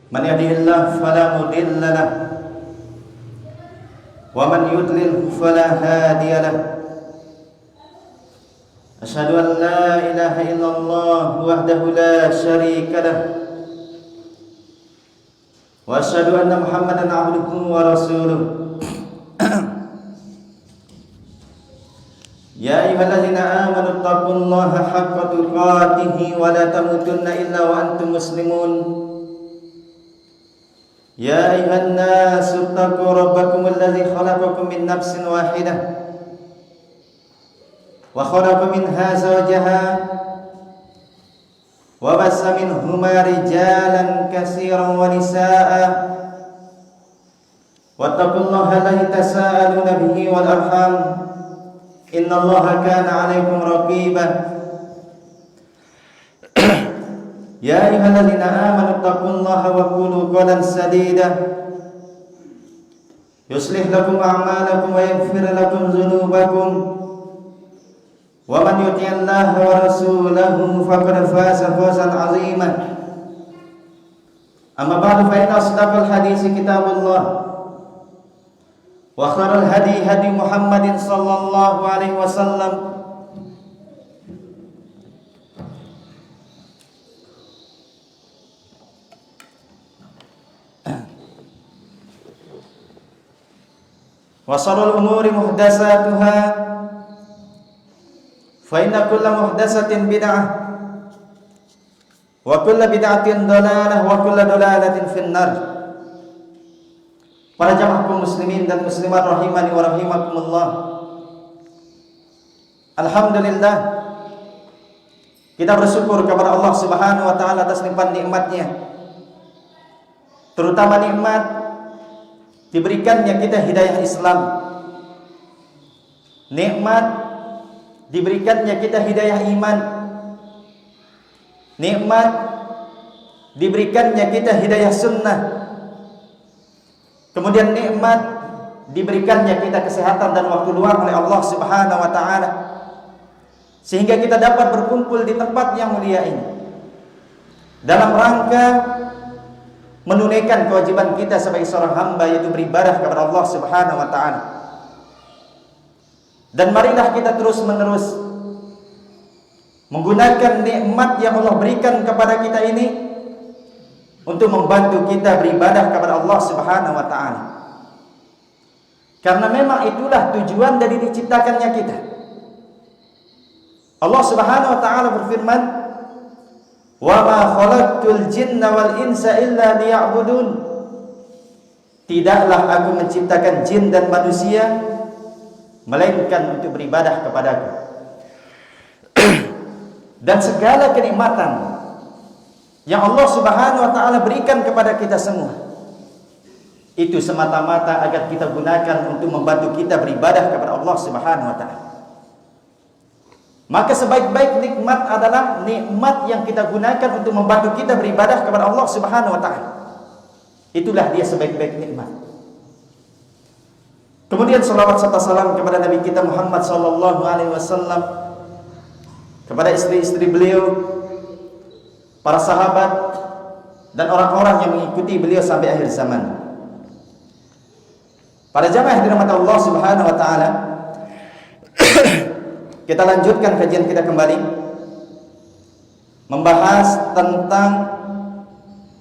من يهده الله فلا مضل له ومن يضلل فلا هادي له أشهد أن لا إله إلا الله وحده لا شريك له وأشهد أن محمدا عبده ورسوله يا أيها الذين آمنوا اتقوا الله حق تقاته ولا تموتن إلا وأنتم مسلمون يا أيها الناس اتقوا ربكم الذي خلقكم من نفس واحدة وخلق منها زوجها وبث منهما رجالا كثيرا ونساء واتقوا الله الذي تساءلون به والأرحام إن الله كان عليكم رقيبا يا أيها الذين آمنوا اتقوا الله وقولوا قولا سديدا يصلح لكم أعمالكم ويغفر لكم ذنوبكم ومن يطع الله ورسوله فقد فاز فوزا عظيما أما بعد فإن أصدق الحديث كتاب الله وخير الهدي هدي محمد صلى الله عليه وسلم وشر الأمور محدثاتها فإن كل محدثة بدعة وكل بدعة ضلالة وكل ضلالة في النار. Para jamaah kaum muslimin dan muslimat rahimani wa rahimakumullah. Alhamdulillah, kita bersyukur kepada Allah Subhanahu wa taala atas limpahan nikmatnya. Terutama nikmat diberikannya kita hidayah Islam. Nikmat diberikannya kita hidayah iman. Nikmat diberikannya kita hidayah sunnah. Kemudian nikmat diberikannya kita kesehatan dan waktu luang oleh Allah Subhanahu wa taala, sehingga kita dapat berkumpul di tempat yang mulia ini dalam rangka menunaikan kewajiban kita sebagai seorang hamba, yaitu beribadah kepada Allah Subhanahu wa taala. Dan marilah kita terus-menerus menggunakan nikmat yang Allah berikan kepada kita ini untuk membantu kita beribadah kepada Allah Subhanahu wa taala. Karena memang itulah tujuan dari diciptakannya kita. Allah Subhanahu wa taala berfirman, "Wa ma khalaqtul jinna wal insa illa liya'budun." Tidaklah aku menciptakan jin dan manusia melainkan untuk beribadah kepadaku. Dan segala kenikmatan yang Allah Subhanahu wa taala berikan kepada kita semua, itu semata-mata agar kita gunakan untuk membantu kita beribadah kepada Allah Subhanahu wa taala. Maka sebaik-baik nikmat adalah nikmat yang kita gunakan untuk membantu kita beribadah kepada Allah Subhanahu wa taala. Itulah dia sebaik-baik nikmat. Kemudian salawat serta salam kepada Nabi kita Muhammad sallallahu alaihi wasallam, kepada istri-istri beliau, para sahabat, dan orang-orang yang mengikuti beliau sampai akhir zaman. Para jamaah yang dirahmati Allah Subhanahu wa taala, kita lanjutkan kajian kita kembali membahas tentang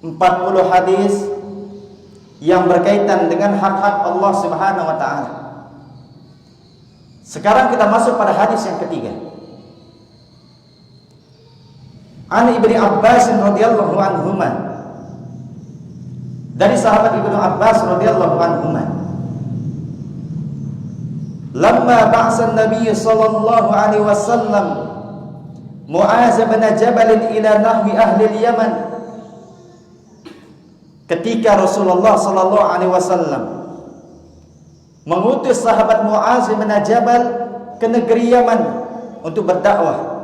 40 hadis yang berkaitan dengan hak-hak Allah Subhanahu wa taala. Sekarang kita masuk pada hadis yang ketiga. An Ibnu Abbas radhiyallahu anhuma, dari sahabat Ibnu Abbas radhiyallahu anhuma, lamma ba'sa an-nabiy sallallahu alaihi wasallam Mu'az bin Jabal ila nahwi ahli al-Yaman, ketika Rasulullah sallallahu alaihi wasallam mengutus sahabat Mu'az bin Jabal ke negeri Yaman untuk berdakwah,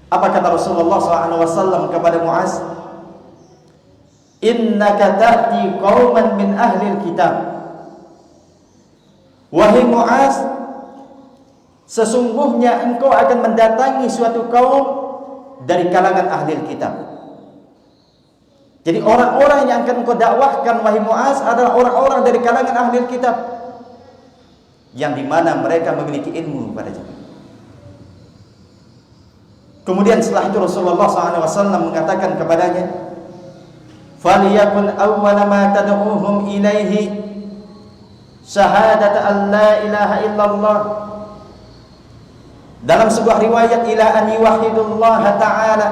apa kata Rasulullah SAW kepada Mu'az? Innaka ta'ti qauman min ahli kitab. Wahai Mu'az, sesungguhnya engkau akan mendatangi suatu kaum dari kalangan ahli kitab. Jadi orang-orang yang akan kau dakwahkan wahai Muaz adalah orang-orang dari kalangan ahli kitab, yang dimana mereka memiliki ilmu pada zaman. Kemudian setelah itu Rasulullah SAW mengatakan kepadanya, "Faliyakun awwala ma tad'uhum ilaihi syahadat an la ilaha illallah." Dalam sebuah riwayat, ila an yuwahhidullah ta'ala,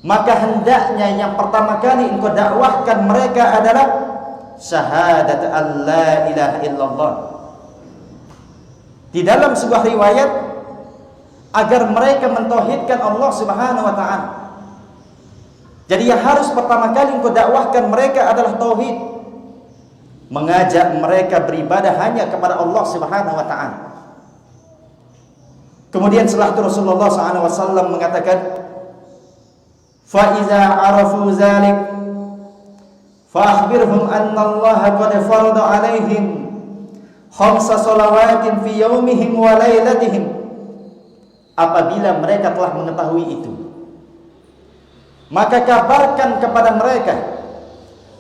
maka hendaknya yang pertama kali engkau dakwahkan mereka adalah syahadat an la ilaha illallah. Di dalam sebuah riwayat, agar mereka mentauhidkan Allah Subhanahu wa ta'ala. Jadi yang harus pertama kali engkau dakwahkan mereka adalah tauhid, mengajak mereka beribadah hanya kepada Allah Subhanahu wa ta'ala. Kemudian setelah itu Rasulullah SAW mengatakan, fa iza arafu zalik fa akhbirhum anna Allah qad farada alaihim khamsa salawatin fi yaumihim wa lailatihim. Apabila mereka telah mengetahui itu, maka kabarkan kepada mereka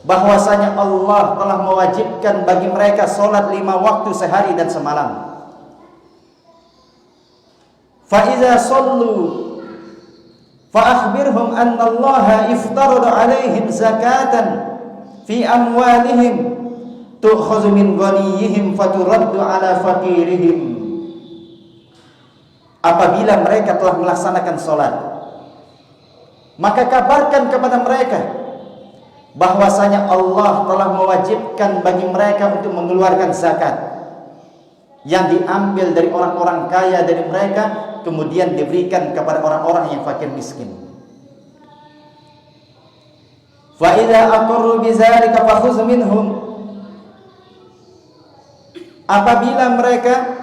bahwasanya Allah telah mewajibkan bagi mereka salat 5 waktu sehari dan semalam. Fa iza sallu fa akhbirhum anna Allah iftarada alaihim zakatan fi amwalihim tu'khadhu min ghaniyihim faturaddu ala faqirihim. Apabila mereka telah melaksanakan sholat, maka kabarkan kepada mereka bahwasanya Allah telah mewajibkan bagi mereka untuk mengeluarkan zakat yang diambil dari orang-orang kaya dari mereka, kemudian diberikan kepada orang-orang yang fakir miskin. Fa idza aqarru bidzalika fakhudh minhum. Apabila mereka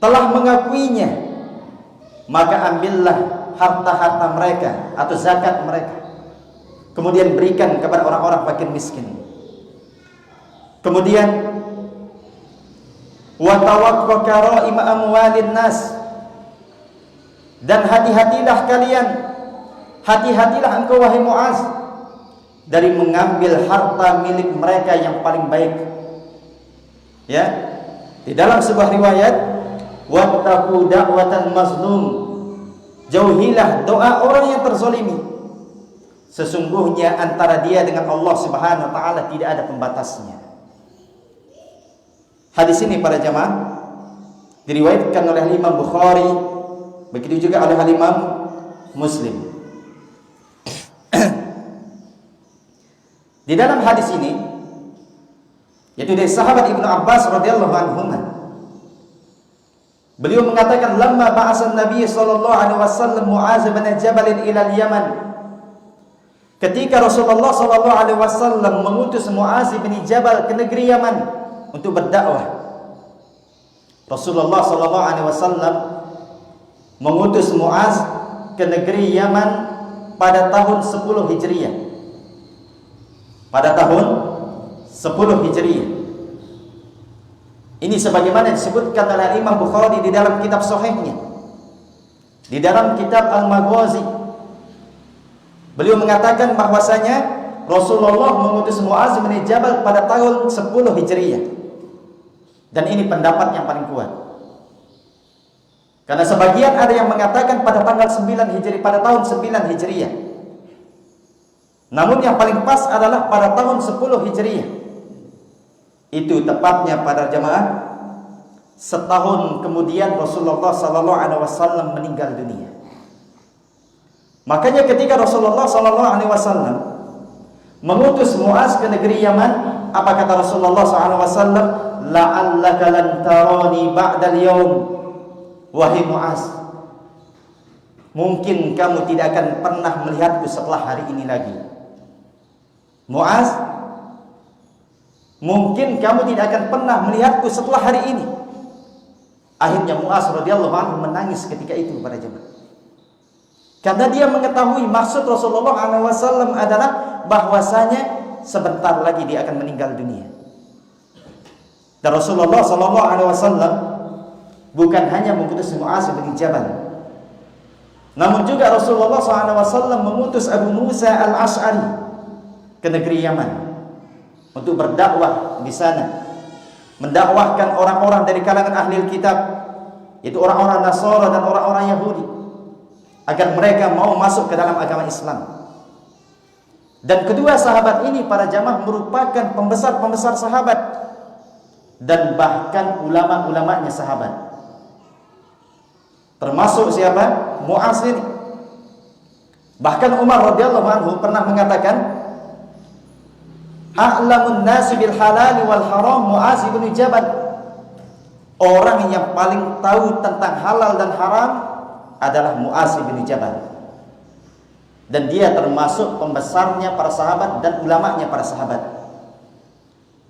telah mengakuinya, maka ambillah harta-harta mereka atau zakat mereka, kemudian berikan kepada orang-orang fakir miskin. Kemudian wa tawaqqa karaim amwalin nas, dan hati-hatilah kalian, hati-hatilah engkau wahai Muaz dari mengambil harta milik mereka yang paling baik. Ya, di dalam sebuah riwayat, wattaqu da'watal mazlum, jauhilah doa orang yang terzalimi. Sesungguhnya antara dia dengan Allah Subhanahu wa taala tidak ada pembatasnya. Hadis ini para jamaah diriwayatkan oleh Imam Bukhari, begitu juga oleh Imam Muslim. Di dalam hadis ini, yaitu dari sahabat Ibnu Abbas radhiyallahu anhu, beliau mengatakan, lamma ba'asa Nabi sallallahu alaihi wasallam Muaz bin Jabal ila al-Yaman, ketika Rasulullah sallallahu alaihi wasallam mengutus Muaz bin Jabal ke negeri Yaman untuk berdakwah. Rasulullah sallallahu alaihi wasallam mengutus Muaz ke negeri Yaman pada tahun 10 Hijriah. Pada tahun 10 Hijriah. Ini sebagaimana disebutkan oleh Imam Bukhari di dalam kitab Sahihnya, di dalam kitab Al-Maghazi. Beliau mengatakan bahwasanya Rasulullah mengutus Muaz bin Jabal pada tahun 10 Hijriah. Dan ini pendapat yang paling kuat. Karena sebagian ada yang mengatakan pada tanggal 9 Hijriah, pada tahun 9 Hijriah. Namun yang paling pas adalah pada tahun 10 Hijriah. Itu tepatnya pada jamaah setahun kemudian Rasulullah sallallahu alaihi wasallam meninggal dunia. Makanya ketika Rasulullah sallallahu alaihi wasallam mengutus Muaz ke negeri Yaman, apa kata Rasulullah sallallahu alaihi wasallam? La'allaka lan tarani ba'dal yaum. Wahai Muaz, mungkin kamu tidak akan pernah melihatku setelah hari ini lagi. Muaz, mungkin kamu tidak akan pernah melihatku setelah hari ini. Akhirnya Muaz radhiyallahu anhu menangis ketika itu para jemaah. Karena dia mengetahui maksud Rasulullah SAW adalah bahwasanya sebentar lagi dia akan meninggal dunia. Dan Rasulullah SAW bukan hanya mengutus Muaz bin Jabal, Namun juga Rasulullah SAW mengutus Abu Musa al-Ash'ari ke negeri Yaman untuk berdakwah di sana, mendakwahkan orang-orang dari kalangan ahli kitab, yaitu orang-orang Nasara dan orang-orang Yahudi, agar mereka mau masuk ke dalam agama Islam. Dan kedua sahabat ini para jamaah merupakan pembesar-pembesar sahabat dan bahkan ulama-ulamanya sahabat. Termasuk siapa? Mu'az ini. Bahkan Umar radhiyallahu anhu pernah mengatakan, a'lamun nasi bil halal wal haram Mu'az bin Jabal. Orang yang paling tahu tentang halal dan haram adalah Mu'az bin Jabal. Dan dia termasuk pembesarnya para sahabat dan ulamanya para sahabat.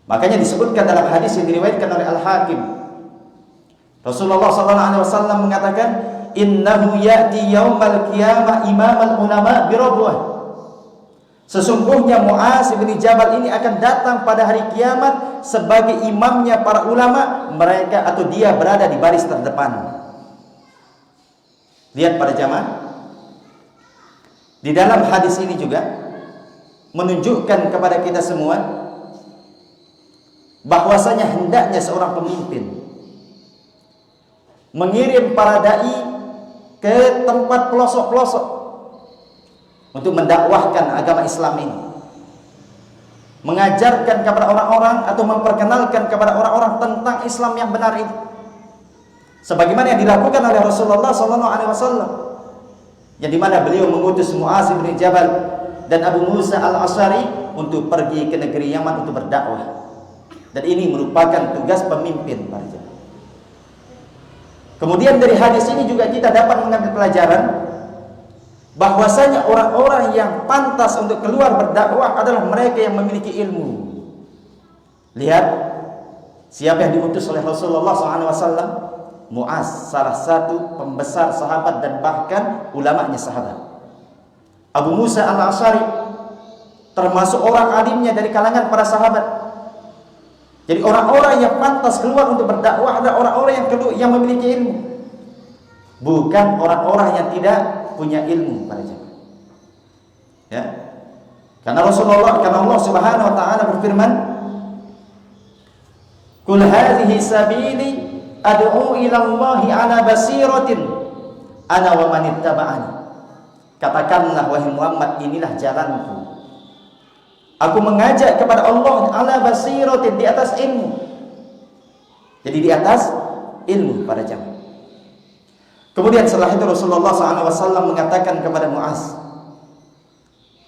Makanya disebutkan dalam hadis yang diriwayatkan oleh Al-Hakim, Rasulullah SAW mengatakan, innahu ya'ti yaumal qiyamah imamal ulama birabwah. Sesungguhnya Mu'az bin Jabal ini akan datang pada hari kiamat sebagai imamnya para ulama, mereka atau dia berada di baris terdepan. Lihat para jamaah, di dalam hadis ini juga menunjukkan kepada kita semua bahwasanya hendaknya seorang pemimpin mengirim para dai ke tempat pelosok-pelosok untuk mendakwahkan agama Islam ini, mengajarkan kepada orang-orang atau memperkenalkan kepada orang-orang tentang Islam yang benar ini, sebagaimana yang dilakukan oleh Rasulullah SAW, yang dimana beliau mengutus Mu'az bin Jabal dan Abu Musa al-Ash'ari untuk pergi ke negeri Yaman untuk berdakwah. Dan ini merupakan tugas pemimpin para jamaah. Kemudian dari hadis ini juga kita dapat mengambil pelajaran bahwasanya orang-orang yang pantas untuk keluar berdakwah adalah mereka yang memiliki ilmu. Lihat siapa yang diutus oleh Rasulullah SAW? Mu'az, salah satu pembesar sahabat dan bahkan ulamanya sahabat. Abu Musa al-Ash'ari termasuk orang alimnya dari kalangan para sahabat. Jadi orang-orang yang pantas keluar untuk berdakwah adalah orang-orang yang memiliki ilmu, bukan orang-orang yang tidak punya ilmu para jemaah. Ya. Karena Allah Subhanahu wa taala berfirman, "Qul hadhihi sabili ad'u ila Allahi ala basiratin ana wa man ittaba'ani." Katakanlah wahai Muhammad, inilah jalanku. Aku mengajak kepada Allah ala basiratin, di atas ilmu. Jadi di atas ilmu para jamaah. Kemudian setelah itu Rasulullah SAW mengatakan kepada Mu'az,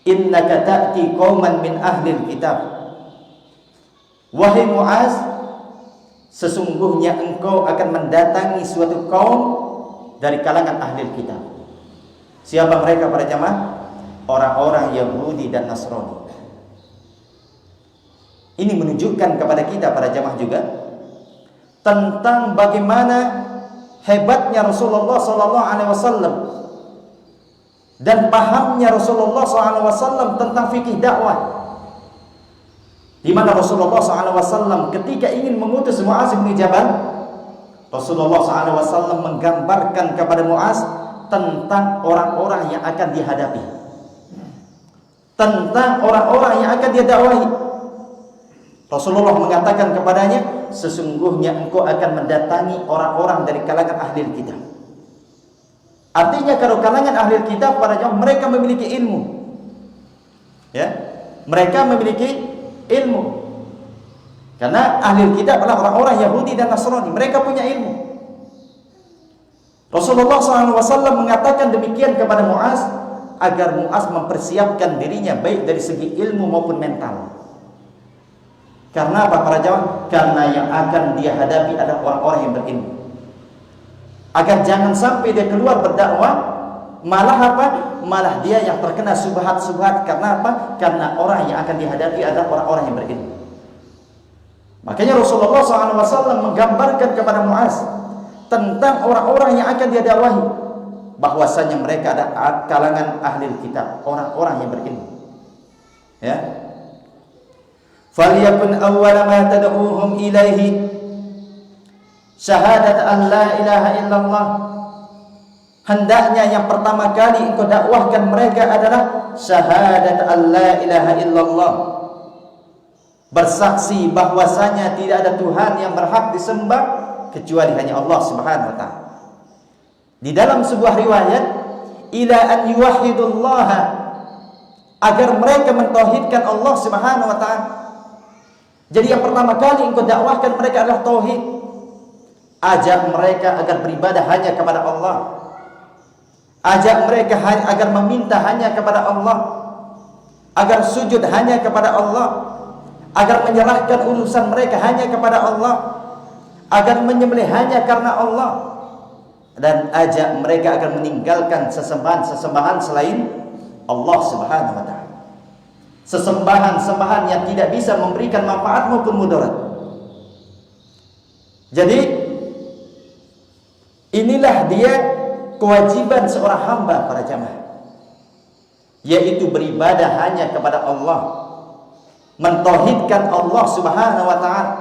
innaka ta'ti qauman min ahlil kitab. Wahai Mu'az, sesungguhnya engkau akan mendatangi suatu kaum dari kalangan ahlil kitab. Siapa mereka para jamaah? Orang-orang Yahudi dan Nasrani. Ini menunjukkan kepada kita para jamaah juga tentang bagaimana hebatnya Rasulullah SAW dan pahamnya Rasulullah SAW tentang fikih dakwah. Di mana Rasulullah SAW ketika ingin mengutus Mu'az bin Jabal, Rasulullah SAW menggambarkan kepada Mu'az tentang orang-orang yang akan dihadapi, tentang orang-orang yang akan dia dakwahi. Rasulullah mengatakan kepadanya, sesungguhnya engkau akan mendatangi orang-orang dari kalangan ahli kitab. Artinya kalau kalangan ahli kitab para jamaah, mereka memiliki ilmu. Ya, mereka memiliki ilmu. Karena ahli kitab adalah orang-orang Yahudi dan Nasrani, mereka punya ilmu. Rasulullah SAW mengatakan demikian kepada Mu'az agar Mu'az mempersiapkan dirinya baik dari segi ilmu maupun mental. Karena apa para jamaah? Karena yang akan dia hadapi adalah orang-orang yang berilmu. Agar jangan sampai dia keluar berdakwah, malah apa? Malah dia yang terkena subhat-subhat. Karena apa? Karena orang yang akan dihadapi adalah orang-orang yang berilmu. Makanya Rasulullah SAW menggambarkan kepada Mu'az tentang orang-orang yang akan dia dakwahi, bahwasanya mereka ada kalangan ahli kitab, orang-orang yang berilmu. Ya. Falyakun awwala ma tad'uuhum ilaihi syahadat an la ilaha illallah hendaknya yang pertama kali engkau dakwahkan mereka adalah syahadat alla ilaha illallah, bersaksi bahwasanya tidak ada Tuhan yang berhak disembah kecuali hanya Allah Subhanahu wa taala. Di dalam sebuah riwayat, ila an yuwahhidullah, agar mereka mentauhidkan Allah Subhanahu wa taala. Jadi yang pertama kali engkau dakwahkan mereka adalah tauhid. Ajak mereka agar beribadah hanya kepada Allah. Ajak mereka agar meminta hanya kepada Allah, agar sujud hanya kepada Allah, agar menyerahkan urusan mereka hanya kepada Allah, agar menyembelih hanya karena Allah, dan ajak mereka agar meninggalkan sesembahan-sesembahan selain Allah Subhanahu wa taala. Sesembahan-sembahan yang tidak bisa memberikan manfaat maupun mudarat. Jadi inilah dia kewajiban seorang hamba para jamaah, yaitu beribadah hanya kepada Allah, mentauhidkan Allah Subhanahu wa taala.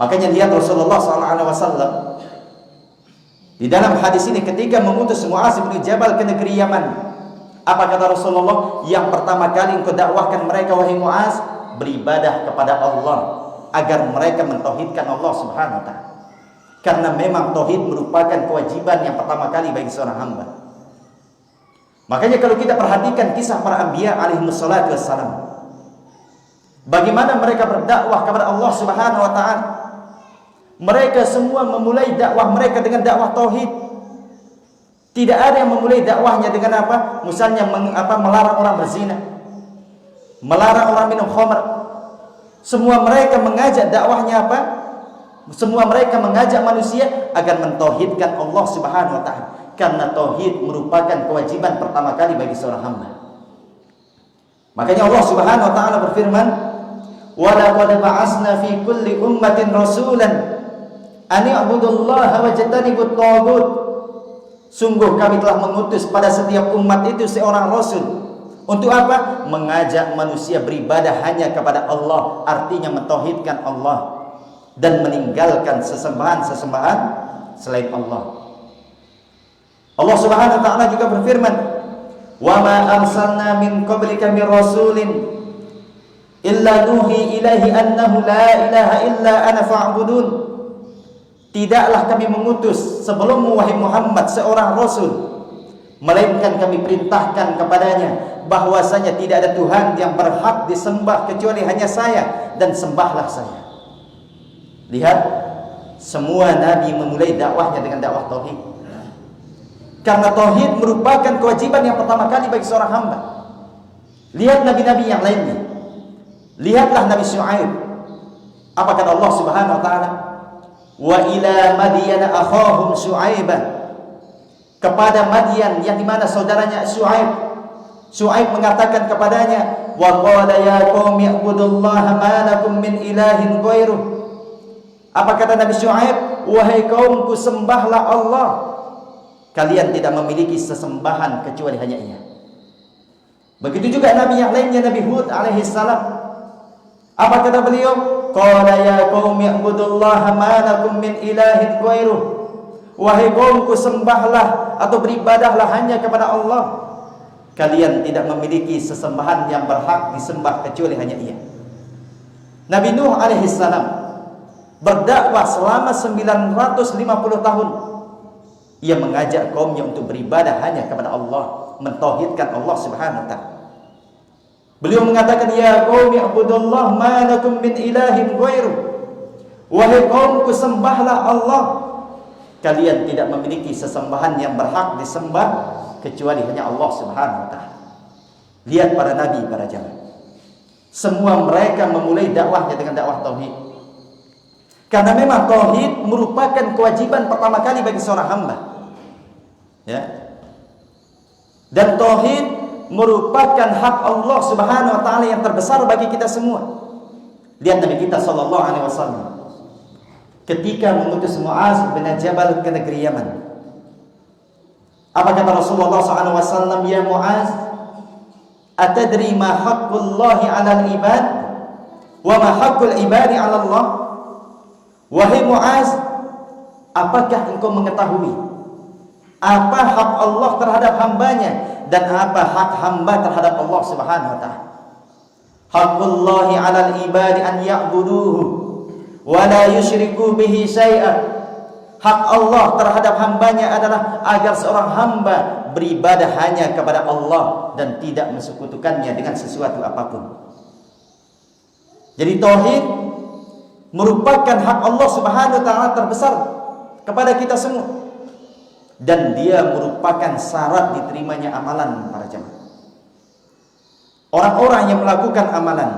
Makanya lihat Rasulullah SAW di dalam hadis ini ketika mengutus Mu'adz bin Jabal ke negeri Yaman, apa kata Rasulullah? Yang pertama kali engkau dakwahkan mereka, wahai Mu'adz, beribadah kepada Allah, agar mereka mentauhidkan Allah Subhanahu wa taala. Karena memang tauhid merupakan kewajiban yang pertama kali bagi seorang hamba. Makanya kalau kita perhatikan kisah para anbiya alaihi wassalatu wassalam, bagaimana mereka berdakwah kepada Allah Subhanahu wa taala. Mereka semua memulai dakwah mereka dengan dakwah tauhid. Tidak ada yang memulai dakwahnya dengan apa? Misalnya melarang orang berzina, melarang orang minum khamr. Semua mereka mengajak dakwahnya apa? Semua mereka mengajak manusia agar mentauhidkan Allah Subhanahu wa taala, karena tauhid merupakan kewajiban pertama kali bagi seorang hamba. Makanya Allah Subhanahu wa taala berfirman, "Wa laqad ba'atsna fi kulli ummatin rasulan an i'budullaha wajtanibut taghut." Sungguh kami telah mengutus pada setiap umat itu seorang rasul. Untuk apa? Mengajak manusia beribadah hanya kepada Allah, artinya mentauhidkan Allah dan meninggalkan sesembahan-sesembahan selain Allah. Allah Subhanahu wa taala juga berfirman, "Wa ma arsalna min qablika min rasulin illa nuhi ilaihi annahu la ilaha illa ana fa'budun." Tidaklah kami mengutus sebelummu wahai Muhammad seorang rasul, melainkan kami perintahkan kepadanya bahwasanya tidak ada Tuhan yang berhak disembah kecuali hanya saya, dan sembahlah saya. Lihat, semua nabi memulai dakwahnya dengan dakwah tauhid. Karena tauhid merupakan kewajiban yang pertama kali bagi seorang hamba. Lihat nabi-nabi yang lainnya. Lihatlah Nabi Syuaib. Apa kata Allah Subhanahu wa taala? Wa ila Madyan akhahum Syuaiban. Kepada Madyan yang dimana saudaranya Syuaib. Syuaib mengatakan kepadanya, wa qala ya qaumi ibudullaha ma lakum min ilahin ghairuh. Apa kata Nabi Syuaib? Wahai kaumku, sembahlah Allah. Kalian tidak memiliki sesembahan kecuali hanya Ia. Begitu juga nabi yang lainnya, Nabi Hud alaihi salam. Apa kata beliau? Qala ya qaumi ibudullaha ma lakum min ilahin ghairuh. Wahai kaumku, sembahlah atau beribadahlah hanya kepada Allah. Kalian tidak memiliki sesembahan yang berhak disembah kecuali hanya Ia. Nabi Nuh alaihi salam berdakwah selama 950 tahun. Ia mengajak kaumnya untuk beribadah hanya kepada Allah, mentauhidkan Allah Subhanahu wa taala. Beliau mengatakan, ya qaumi ibudullah ma lakum min ilahin ghairuh. Wahai kaumku, sembahlah Allah. Kalian tidak memiliki sesembahan yang berhak disembah kecuali hanya Allah Subhanahu wa taala. Lihat para nabi, para jamaah. Semua mereka memulai dakwahnya dengan dakwah tauhid. Karena memang tauhid merupakan kewajiban pertama kali bagi seorang hamba. Ya. Dan tauhid merupakan hak Allah Subhanahu wa taala yang terbesar bagi kita semua. Lihat Nabi kita sallallahu alaihi wasallam ketika mengutus Mu'adz bin Jabal ke negeri Yaman. Apa kata Rasulullah sallallahu alaihi wasallam? Ya Mu'adz, atadri ma haqqullahi 'alal ibad wa ma haqqul ibadi 'ala Allah? Wahai Mu'adz, apakah engkau mengetahui Apa hak Allah terhadap hambanya dan apa hak hamba terhadap Allah Subhanahu wa taala. Haqqullahi 'alal ibadi an ya'buduhu wa la yusyriku bihi syai'an. Hak Allah terhadap hambanya adalah agar seorang hamba beribadah hanya kepada Allah dan tidak mensekutukannya dengan sesuatu apapun. Jadi tauhid merupakan hak Allah Subhanahu wa taala terbesar kepada kita semua, dan dia merupakan syarat diterimanya amalan para jemaah. Orang-orang yang melakukan amalan,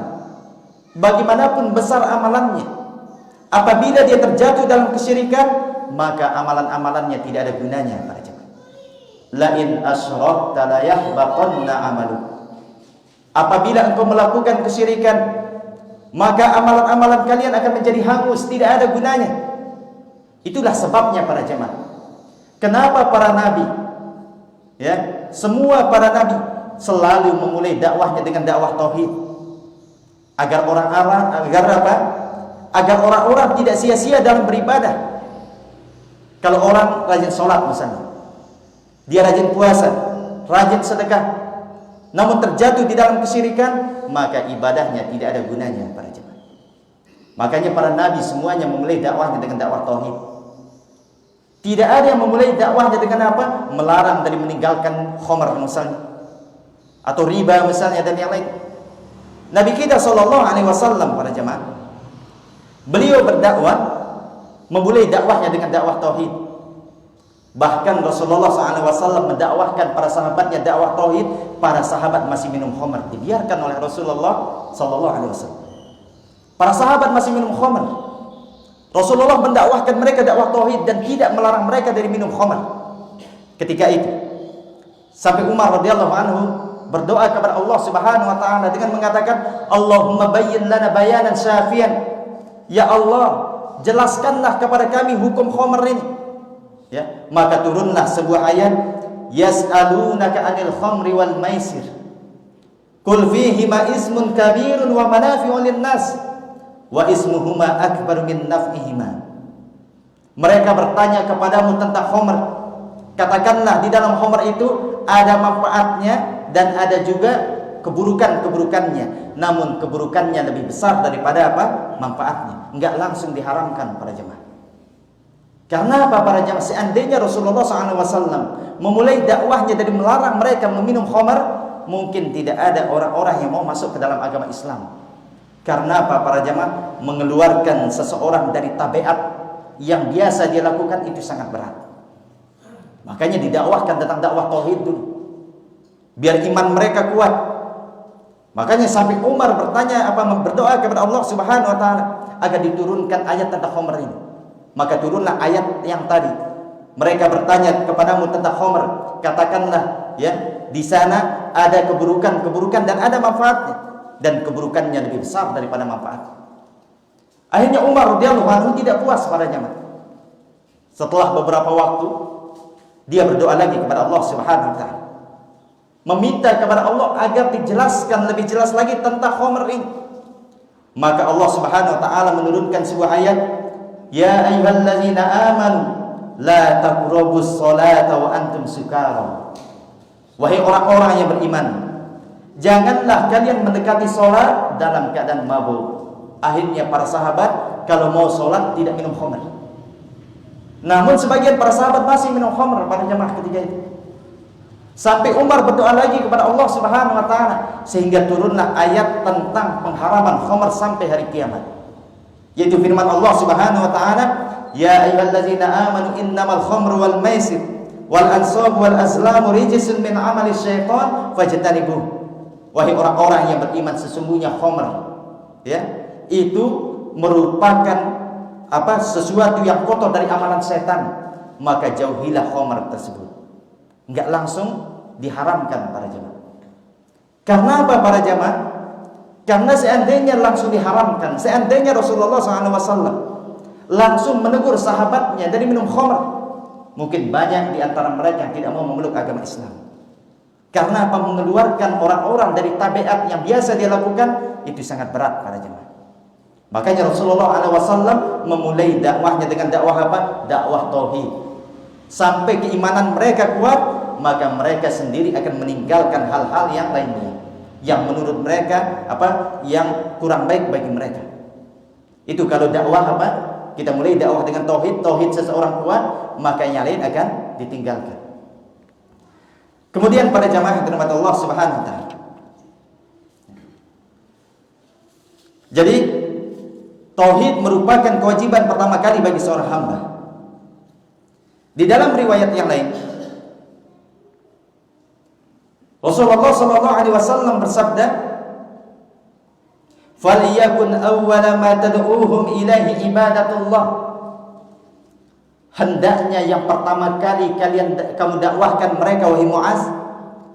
bagaimanapun besar amalannya, apabila dia terjatuh dalam kesyirikan, maka amalan-amalannya tidak ada gunanya para jemaah. La in asyrakta la yahbaqanna amaluk. Apabila engkau melakukan kesyirikan, maka amalan-amalan kalian akan menjadi hangus, tidak ada gunanya. Itulah sebabnya para jemaah, kenapa para nabi, ya, semua para nabi selalu memulai dakwahnya dengan dakwah tauhid, agar orang-orang tidak sia-sia dalam beribadah. Kalau orang rajin sholat misalnya, dia rajin puasa, rajin sedekah, namun terjatuh di dalam kesyirikan, maka ibadahnya tidak ada gunanya para jemaah. Makanya para nabi semuanya memulai dakwahnya dengan dakwah tauhid. Tidak ada yang memulai dakwahnya dengan apa? Melarang dari meninggalkan khamar misalnya, atau riba misalnya, dan yang lain. Nabi kita SAW para jemaah, beliau berdakwah, memulai dakwahnya dengan dakwah tauhid. Bahkan Rasulullah SAW mendakwahkan para sahabatnya dakwah tauhid, para sahabat masih minum khamar, dibiarkan oleh Rasulullah SAW. Para sahabat masih minum khamar, Rasulullah mendakwahkan mereka dakwah tauhid dan tidak melarang mereka dari minum khamar. Ketika itu sampai Umar radhiyallahu anhu berdoa kepada Allah Subhanahu wa taala dengan mengatakan, Allahumma bayyin lana bayanan syafian. Ya Allah, jelaskanlah kepada kami hukum khamar ini. Ya, maka turunlah sebuah ayat, yas'alunaka 'anil khamri wal maisir qul fihima ismun kabirun wa manafi'u lin-nas wa ismuhuma akbar min naf'ihima. Mereka bertanya kepadamu tentang khamr, katakanlah di dalam khamr itu ada manfaatnya dan ada juga keburukannya, namun keburukannya lebih besar daripada apa? Manfaatnya. Enggak langsung diharamkan para jemaah. Karena apa para jemaah? Seandainya Rasulullah SAW memulai dakwahnya dari melarang mereka meminum khamar, mungkin tidak ada orang-orang yang mau masuk ke dalam agama Islam. Karena apa para jemaah? Mengeluarkan seseorang dari tabiat yang biasa dia lakukan itu sangat berat. Makanya didakwahkan tentang dakwah tauhid dulu, biar iman mereka kuat. Makanya sampai Umar berdoa kepada Allah Subhanahu wa taala agar diturunkan ayat tentang khamr ini. Maka turunlah ayat yang tadi. Mereka bertanya kepadamu tentang khamr, katakanlah ya, di sana ada keburukan dan ada manfaatnya, dan keburukannya lebih besar daripada manfaat. Akhirnya Umar radhiyallahu anhu tidak puas pada jemaah. Setelah beberapa waktu, dia berdoa lagi kepada Allah Subhanahu wa taala, meminta kepada Allah agar dijelaskan lebih jelas lagi tentang khamr ini. Maka Allah Subhanahu wa taala menurunkan sebuah ayat, ya ayyuhallazina amanu la taqrabus salata wa antum sukara. Wahai orang-orang yang beriman, janganlah kalian mendekati salat dalam keadaan mabuk. Akhirnya para sahabat kalau mau salat tidak minum khamr. Namun sebagian para sahabat masih minum khamr pada jemaah ketika itu. Sampai Umar berdoa lagi kepada Allah Subhanahu wa taala sehingga turunlah ayat tentang pengharaman khamr sampai hari kiamat. Yaitu firman Allah Subhanahu wa taala, ya ayyuhallazina amanu innamal khamru wal maisir wal ansab wal azlamu rijsun min amali syaitan fajtanibuh. Wahai orang-orang yang beriman, sesungguhnya khamr ya, itu merupakan sesuatu yang kotor dari amalan setan, maka jauhilah khamr tersebut. Enggak langsung diharamkan para jemaah. Karena apa para jemaah? Karena seandainya langsung diharamkan, seandainya Rasulullah SAW langsung menegur sahabatnya dari minum khamr, mungkin banyak di antara mereka yang tidak mau memeluk agama Islam. Karena apa? Mengeluarkan orang-orang dari tabiat yang biasa dia lakukan itu sangat berat para jemaah. Makanya Rasulullah SAW memulai dakwahnya dengan dakwah apa? Dakwah tauhid. sampai keimanan mereka kuat, maka mereka sendiri akan meninggalkan hal-hal yang lainnya yang menurut mereka yang kurang baik bagi mereka. Itu kalau dakwah kita mulai dakwah dengan tauhid seseorang kuat, maka yang lain akan ditinggalkan. Kemudian pada jamaah yang dirahmati Allah Subhanahu wa taala. Jadi tauhid merupakan kewajiban pertama kali bagi seorang hamba. Di dalam riwayat yang lain, Rasulullah sallallahu alaihi wasallam bersabda, "Falyakun awwala ma tad'uuhum ilaihi ibadatullah." Hendaknya yang pertama kali kamu dakwahkan mereka, wahai Muaz,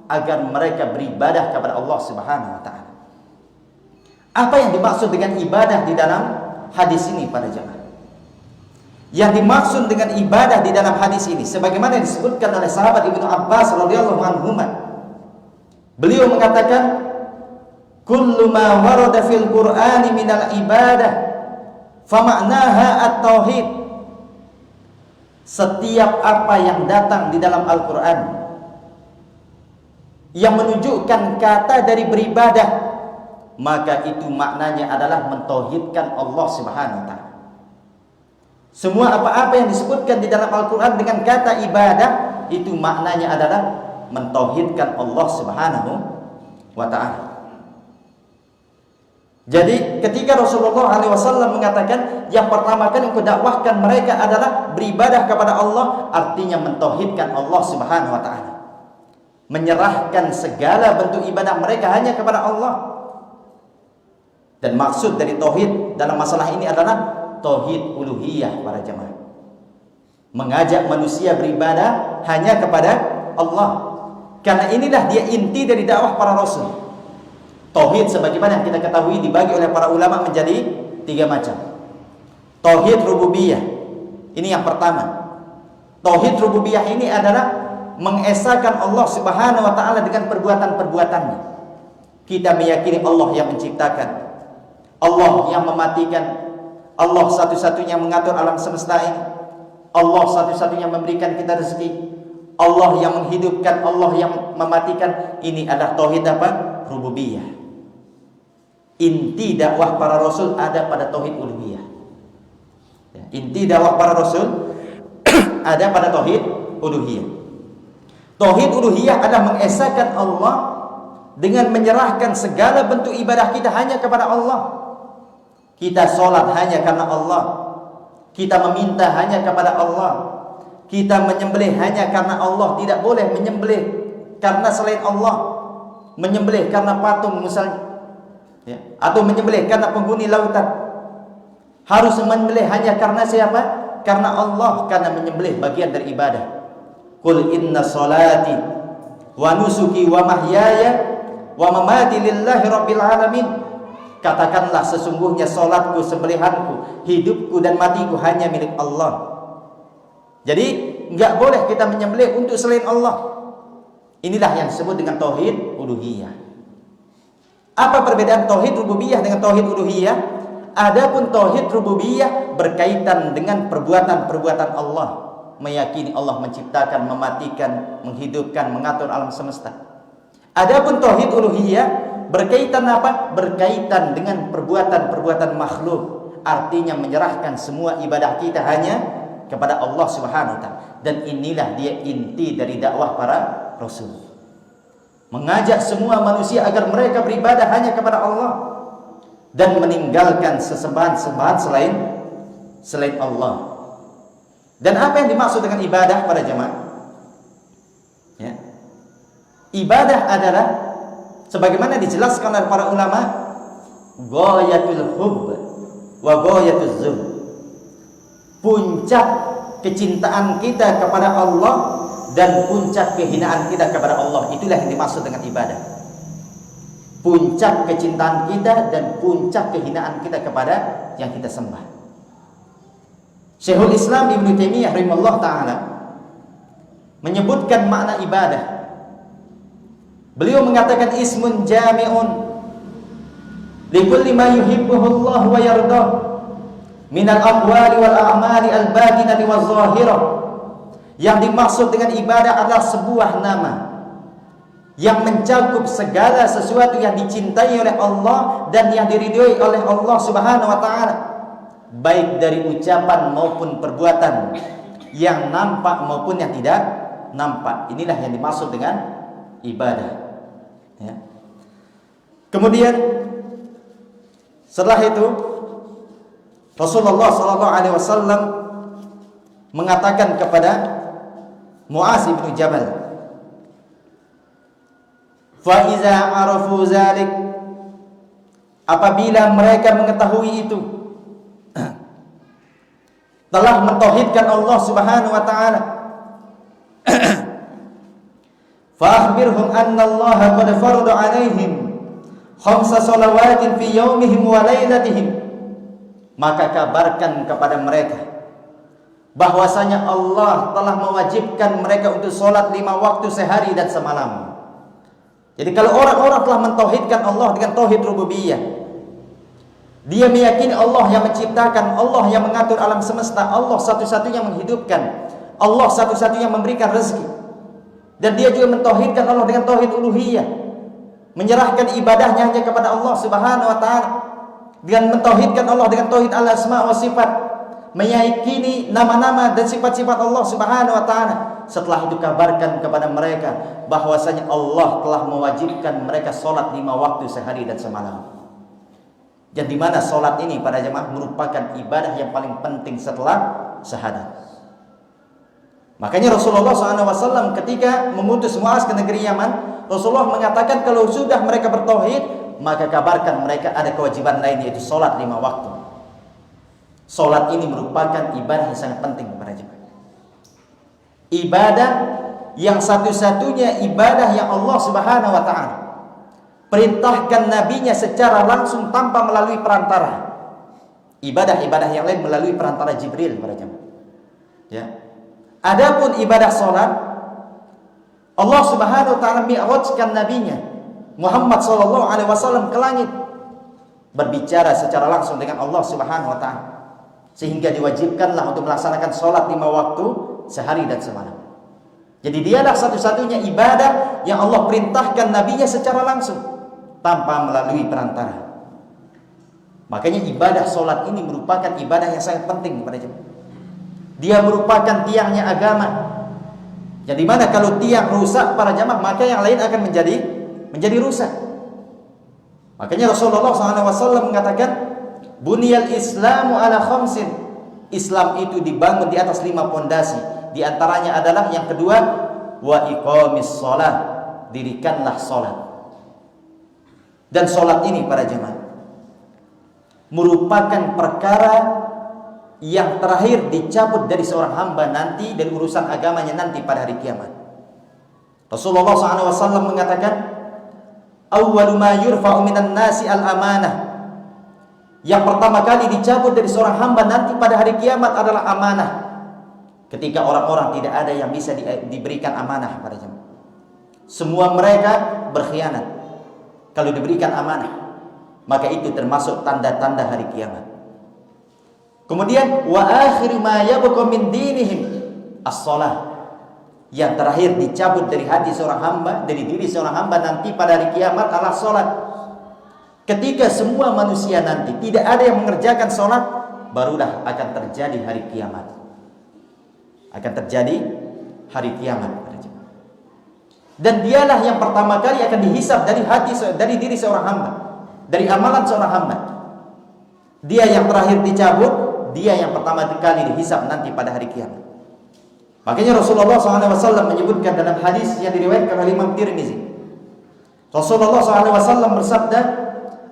agar mereka beribadah kepada Allah Subhanahu wa taala. Apa yang dimaksud dengan ibadah di dalam hadis ini pada jemaah? Yang dimaksud dengan ibadah di dalam hadis ini sebagaimana disebutkan oleh sahabat Ibnu Abbas radhiyallahu anhu. Beliau mengatakan, "Kullu ma warada fil Qur'ani minal ibadah fa ma'naha at-tauhid." Setiap apa yang datang di dalam Al-Qur'an yang menunjukkan kata dari beribadah, maka itu maknanya adalah mentauhidkan Allah Subhanahu wa taala. Semua apa-apa yang disebutkan di dalam Al-Qur'an dengan kata ibadah, itu maknanya adalah mentauhidkan Allah Subhanahu wa taala. Jadi ketika Rasulullah SAW mengatakan yang pertama kali engkau dakwahkan mereka adalah beribadah kepada Allah, artinya mentauhidkan Allah Subhanahu wa taala. Menyerahkan segala bentuk ibadah mereka hanya kepada Allah. Dan maksud dari tauhid dalam masalah ini adalah tauhid uluhiyah para jemaah. Mengajak manusia beribadah hanya kepada Allah. Karena inilah dia inti dari dakwah para rasul. Tauhid sebagaimana yang kita ketahui dibagi oleh para ulama menjadi 3 macam. Tauhid rububiyah. Ini yang pertama. Tauhid rububiyah ini adalah mengesahkan Allah Subhanahu wa taala dengan perbuatan-perbuatannya. Kita meyakini Allah yang menciptakan, Allah yang mematikan, Allah satu-satunya mengatur alam semesta ini, Allah satu-satunya memberikan kita rezeki, Allah yang menghidupkan, Allah yang mematikan. Ini adalah tauhid rububiyah. Inti dakwah para rasul ada pada tauhid uluhiyah. Inti dakwah para rasul ada pada tauhid uluhiyah. Tauhid uluhiyah adalah mengesahkan Allah dengan menyerahkan segala bentuk ibadah kita hanya kepada Allah. Kita sholat hanya karena Allah. Kita meminta hanya kepada Allah. Kita menyembelih hanya karena Allah. Tidak boleh menyembelih karena selain Allah. Menyembelih karena patung misalnya, atau menyembelih karena penghuni lautan. Harus menyembelih hanya karena siapa? Karena Allah. Karena menyembelih bagian dari ibadah. Qul inna salati wa nusuki wa mahyaya wa mamati lillahi rabbil alamin. Katakanlah sesungguhnya salatku, sembelihanku, hidupku dan matiku hanya milik Allah. Jadi enggak boleh kita menyembelih untuk selain Allah. Inilah yang disebut dengan tauhid uluhiyah. Apa perbedaan tauhid rububiyah dengan tauhid uluhiyah? Adapun tauhid rububiyah berkaitan dengan perbuatan-perbuatan Allah. Meyakini Allah menciptakan, mematikan, menghidupkan, mengatur alam semesta. Adapun tauhid uluhiyah berkaitan apa? Berkaitan dengan perbuatan-perbuatan makhluk. Artinya menyerahkan semua ibadah kita hanya kepada Allah Subhanahu wa taala. Dan inilah dia inti dari dakwah para rasul. Mengajak semua manusia agar mereka beribadah hanya kepada Allah dan meninggalkan sesembahan-sembahan selain Allah. Dan apa yang dimaksud dengan ibadah pada jemaah? Ya. Ibadah adalah sebagaimana dijelaskan oleh para ulama, ghayatul hubb wa ghayatul zuhd. Puncak kecintaan kita kepada Allah dan puncak kehinaan kita kepada Allah, itulah yang dimaksud dengan ibadah. Puncak kecintaan kita dan puncak kehinaan kita kepada yang kita sembah. Syekhul Islam Ibnu Taimiyah rahimahullah taala menyebutkan makna ibadah. Beliau mengatakan ismun jami'un likulli ma yuhibbuhu Allah wa yardah minal aqwali wal a'mali al-batinati waz zahirah Yang dimaksud dengan ibadah adalah sebuah nama yang mencakup segala sesuatu yang dicintai oleh Allah dan yang diridhoi oleh Allah Subhanahu wa taala, baik dari ucapan maupun perbuatan, yang nampak maupun yang tidak nampak. Inilah yang dimaksud dengan ibadah, ya. Kemudian setelah itu Rasulullah SAW mengatakan kepada Mu'az bin Jabal, fa iza arafu zalik, apabila mereka mengetahui itu, telah mentauhidkan Allah Subhanahu wa taala, fa akhbirhum anna Allah qad farada 'alaihim khamsa shalawatin fi yaumihim wa lailatihim, maka kabarkan kepada mereka bahwasanya Allah telah mewajibkan mereka untuk sholat 5 waktu sehari dan semalam. Jadi kalau orang-orang telah mentauhidkan Allah dengan tauhid rububiyah, dia meyakini Allah yang menciptakan, Allah yang mengatur alam semesta, Allah satu-satunya menghidupkan, Allah satu-satunya memberikan rezeki, dan dia juga mentauhidkan Allah dengan tauhid uluhiyah, menyerahkan ibadahnya hanya kepada Allah Subhanahu wa taala, dengan mentauhidkan Allah dengan tauhid al-asma wa sifat, meyakini nama-nama dan sifat-sifat Allah Subhanahu wa taala. Setelah itu kabarkan kepada mereka bahwasanya Allah telah mewajibkan mereka sholat 5 waktu sehari dan semalam. Dan di mana sholat ini pada jemaah merupakan ibadah yang paling penting setelah syahadat. Makanya Rasulullah SAW ketika mengutus Mu'az ke negeri Yaman, Rasulullah mengatakan kalau sudah mereka bertauhid, maka kabarkan mereka ada kewajiban lain, yaitu sholat 5 waktu. Sholat ini merupakan ibadah yang sangat penting kepada jemaah. Ibadah yang satu-satunya ibadah yang Allah Subhanahu wa taala perintahkan nabinya secara langsung tanpa melalui perantara. Ibadah-ibadah yang lain melalui perantara Jibril para jemaah. Ya. Adapun ibadah salat, Allah Subhanahu wa taala mi'rajkan nabinya Muhammad sallallahu alaihi wasallam ke langit, berbicara secara langsung dengan Allah Subhanahu wa taala, sehingga diwajibkanlah untuk melaksanakan salat 5 waktu sehari dan semalam. Jadi dialah satu-satunya ibadah yang Allah perintahkan nabinya secara langsung tanpa melalui perantara. Makanya ibadah solat ini merupakan ibadah yang sangat penting kepada jemaah. Dia merupakan tiangnya agama. Jadi mana kalau tiang rusak para jemaah, maka yang lain akan menjadi rusak. Makanya Rasulullah SAW mengatakan, buniyal Islamu ala khamsin. Islam itu dibangun di atas 5 pondasi. Di antaranya adalah yang kedua, wa iqamis shalah, dirikanlah salat. Dan salat ini para jemaah merupakan perkara yang terakhir dicabut dari seorang hamba nanti, dari urusan agamanya nanti pada hari kiamat. Rasulullah SAW mengatakan, awwalu ma yurfa'u minan nasi al-amanah. Yang pertama kali dicabut dari seorang hamba nanti pada hari kiamat adalah amanah. Ketika orang-orang tidak ada yang bisa diberikan amanah pada jemaah. Semua mereka berkhianat. Kalau diberikan amanah, maka itu termasuk tanda-tanda hari kiamat. Kemudian wa akhiru ma yabqa min dinihim as-shalah. Yang terakhir dicabut dari hati seorang hamba, dari diri seorang hamba nanti pada hari kiamat adalah salat. Ketika semua manusia nanti tidak ada yang mengerjakan salat, barulah akan terjadi hari kiamat. Akan terjadi hari kiamat. Dan dialah yang pertama kali akan dihisab dari diri seorang hamba, dari amalan seorang hamba. Dia yang terakhir dicabut, dia yang pertama kali dihisab nanti pada hari kiamat. Makanya Rasulullah SAW menyebutkan dalam hadis yang diriwayatkan oleh Imam Tirmizi, Rasulullah SAW bersabda,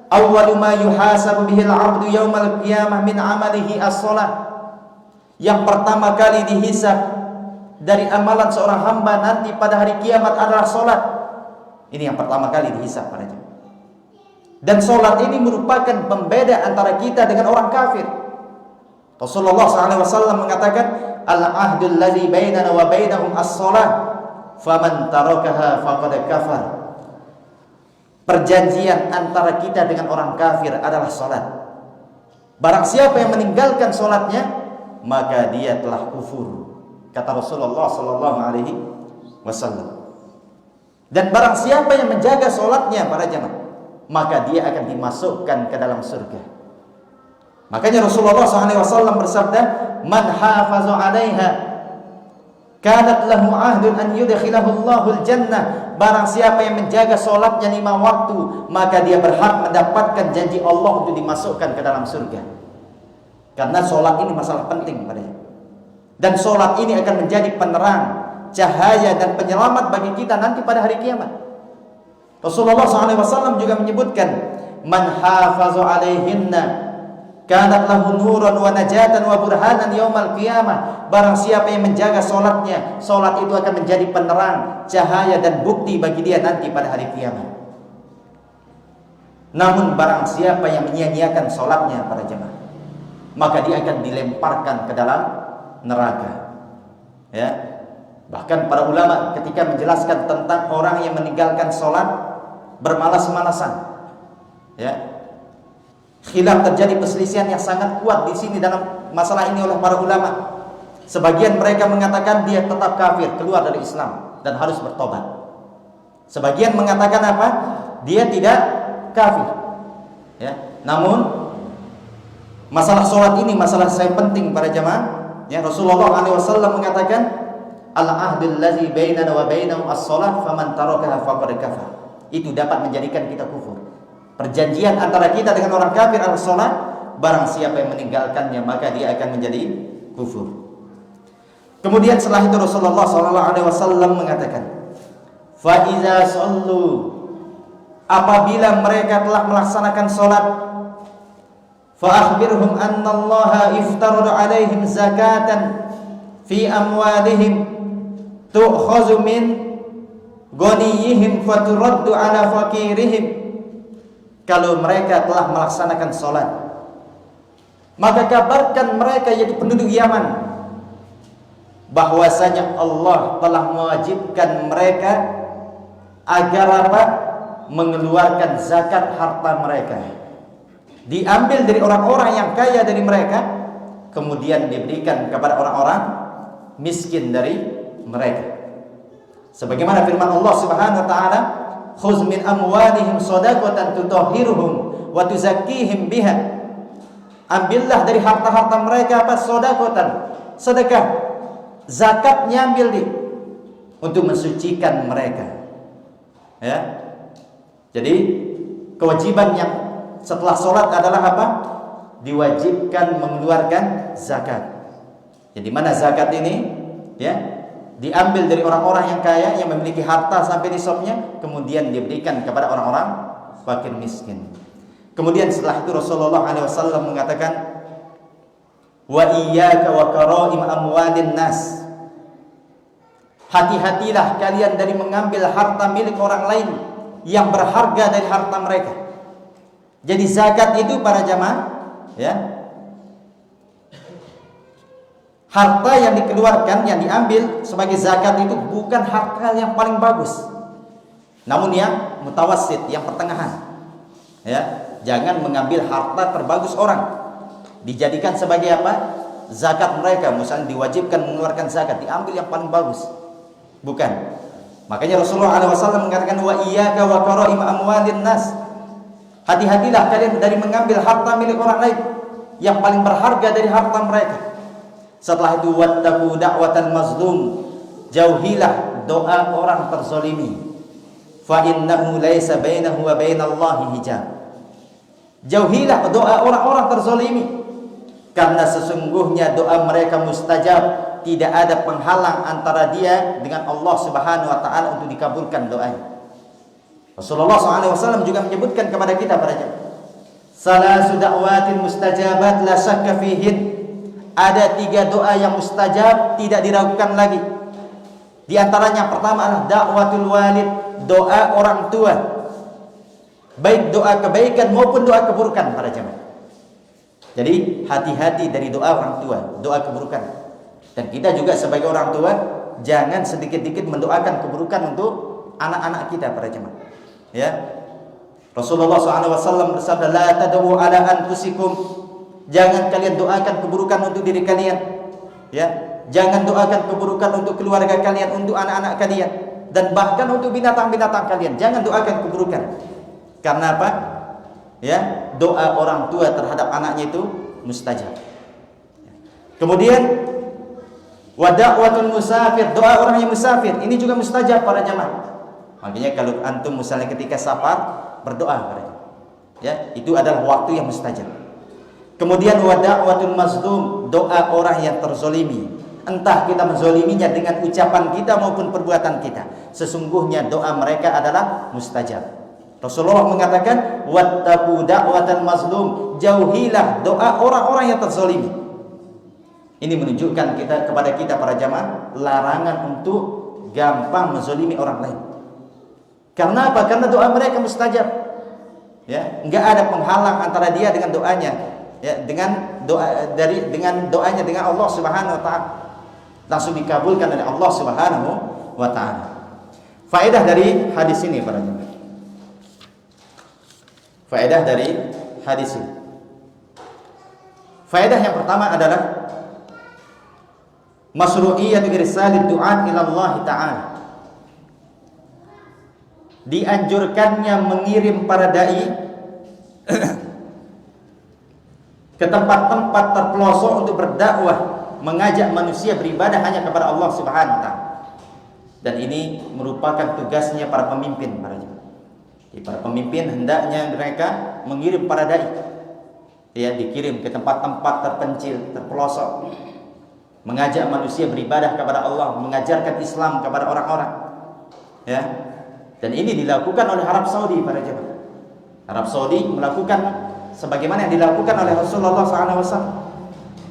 awwalu ma yuhasabu bihil 'abdu yaumal qiyamah min 'amalihi as-shalah. Yang pertama kali dihisab dari amalan seorang hamba nanti pada hari kiamat adalah salat. Ini yang pertama kali dihisab pada jemaah. Dan salat ini merupakan pembeda antara kita dengan orang kafir. Rasulullah SAW mengatakan, al-ahdul ladzi bainana wa bainahum as-shalah, faman tarakaha faqad kafar. Perjanjian antara kita dengan orang kafir adalah salat. Barang siapa yang meninggalkan salatnya, maka dia telah kufur. kata Rasulullah sallallahu alaihi wasallam. Dan barang siapa yang menjaga salatnya para jamaah, maka dia akan dimasukkan ke dalam surga. Makanya Rasulullah SAW bersabda, "Man hafaza 'alaiha kanat lahu 'ahdun an yudkhilahu Allahul jannah." Barang siapa yang menjaga salatnya 5 waktu, maka dia berhak mendapatkan janji Allah untuk dimasukkan ke dalam surga. Karena salat ini masalah penting padanya. Dan salat ini akan menjadi penerang, cahaya dan penyelamat bagi kita nanti pada hari kiamat. Rasulullah SAW juga menyebutkan, "Man hafaza 'alaihinna kanat lahu nuran wa najatan wa burhanan yaumal qiyamah." Barang siapa yang menjaga salatnya, salat itu akan menjadi penerang, cahaya dan bukti bagi dia nanti pada hari kiamat. Namun barang siapa yang menyia-nyiakan salatnya para jemaah, maka dia akan dilemparkan ke dalam neraka. Ya. Bahkan para ulama ketika menjelaskan tentang orang yang meninggalkan salat bermalas-malasan, ya, khilaf terjadi, perselisihan yang sangat kuat di sini dalam masalah ini oleh para ulama. Sebagian mereka mengatakan dia tetap kafir, keluar dari Islam dan harus bertobat. Sebagian mengatakan apa? Dia tidak kafir. Ya, namun masalah sholat ini masalah yang penting para jamaah. Ya, Rasulullah SAW mengatakan, "Al-ahdul ladzi bainana wa bainahum as-shalah, faman tarakaha faqad kafar." Itu dapat menjadikan kita kufur. Perjanjian antara kita dengan orang kafir adalah salat. Barang siapa yang meninggalkannya, maka dia akan menjadi kufur. Kemudian setelah itu Rasulullah SAW mengatakan, "Fa iza sallu," apabila mereka telah melaksanakan salat, "fa akhbirhum anna Allah iftarada 'alaihim zakatan fi amwalihim tu'khazu min ghaniyihim faturaddu 'ala faqirihim." Kalau mereka telah melaksanakan salat, maka kabarkan mereka yaitu penduduk Yaman bahwasanya Allah telah mewajibkan mereka agar apa? Mengeluarkan zakat harta mereka, diambil dari orang-orang yang kaya dari mereka, kemudian diberikan kepada orang-orang miskin dari mereka. Sebagaimana firman Allah Subhanahu wa taala, "Khudz min amwalihim shadaqatan tutahhiruhum wa tuzakkihim biha." Ambillah dari harta-harta mereka apa? Shadaqatan, sedekah. Zakatnya ambil untuk mensucikan mereka. Ya. Jadi kewajiban yang setelah sholat adalah apa? Diwajibkan mengeluarkan zakat. Jadi mana zakat ini? Ya, diambil dari orang-orang yang kaya yang memiliki harta sampai nisabnya, kemudian diberikan kepada orang-orang fakir miskin. Kemudian setelah itu Rasulullah SAW mengatakan, "Wa iyyaka wa karaim amwalin nas." Hati-hatilah kalian dari mengambil harta milik orang lain yang berharga dari harta mereka. Jadi zakat itu para jamaah, ya, harta yang dikeluarkan, yang diambil sebagai zakat itu bukan harta yang paling bagus, namun yang mutawassit, yang pertengahan. Ya, jangan mengambil harta terbagus orang dijadikan sebagai apa? Zakat mereka. Misalnya diwajibkan mengeluarkan zakat, diambil yang paling bagus. Bukan. Makanya Rasulullah SAW mengatakan, "Wa iyyaka wa karaim amwalin nas." Hati-hatilah kalian dari mengambil harta milik orang lain yang paling berharga dari harta mereka. Setelah itu, wattaqu da'watal mazlum, jauhilah doa orang terzalimi. Fa innahu laisa bainahu wa bainallahi hijab. Jauhilah doa orang-orang terzalimi, karena sesungguhnya doa mereka mustajab. Tidak ada penghalang antara dia dengan Allah Subhanahu wa taala untuk dikabulkan doanya. Rasulullah SAW juga menyebutkan kepada kita para jemaah, "Salasu da'watin mustajabat la syakka fihin." Ada 3 doa yang mustajab, tidak diragukan lagi. Di antaranya pertama adalah da'watul walid, doa orang tua. Baik doa kebaikan maupun doa keburukan para jemaah. Jadi hati-hati dari doa orang tua, doa keburukan. Dan kita juga sebagai orang tua jangan sedikit-sedikit mendoakan keburukan untuk anak-anak kita para jemaah. Ya. Rasulullah SAW bersabda, "La tad'u ala anfusikum." Jangan kalian doakan keburukan untuk diri kalian. Ya. Jangan doakan keburukan untuk keluarga kalian, untuk anak-anak kalian, dan bahkan untuk binatang-binatang kalian. Jangan doakan keburukan. Karena apa? Ya, doa orang tua terhadap anaknya itu mustajab. Kemudian wa da'watul musafir, doa orang yang musafir, ini juga mustajab para jamaah. Makanya kalau antum misalnya ketika safar berdoa kepada, ya, itu adalah waktu yang mustajab. Kemudian wa da'watul mazlum, doa orang yang terzolimi. Entah kita menzoliminya dengan ucapan kita maupun perbuatan kita, sesungguhnya doa mereka adalah mustajab. Rasulullah mengatakan wattaqu da'watal mazlum, jauhilah doa orang-orang yang terzolimi. Ini menunjukkan kepada kita para jamaah larangan untuk gampang menzolimi orang lain. Karena apa? Karena doa mereka mustajab. Ya, enggak ada penghalang antara dia dengan doanya, ya, dengan doanya dengan Allah Subhanahu wa taala. Langsung dikabulkan oleh Allah Subhanahu wa taala. Faedah dari hadis ini para jemaah. Faedah dari hadis ini. Faedah yang pertama adalah masyru'iyyatu irsalid du'at ila Allah taala. Dianjurkannya mengirim para dai ke tempat-tempat terpelosok untuk berdakwah, mengajak manusia beribadah hanya kepada Allah Subhanahu wa taala. Dan ini merupakan tugasnya para pemimpin para jemaah. Para pemimpin hendaknya mereka mengirim para dai, ya, dikirim ke tempat-tempat terpencil, terpelosok, mengajak manusia beribadah kepada Allah, mengajarkan Islam kepada orang-orang, ya. Dan ini dilakukan oleh Arab Saudi para jemaah. Arab Saudi melakukan sebagaimana yang dilakukan oleh Rasulullah SAW.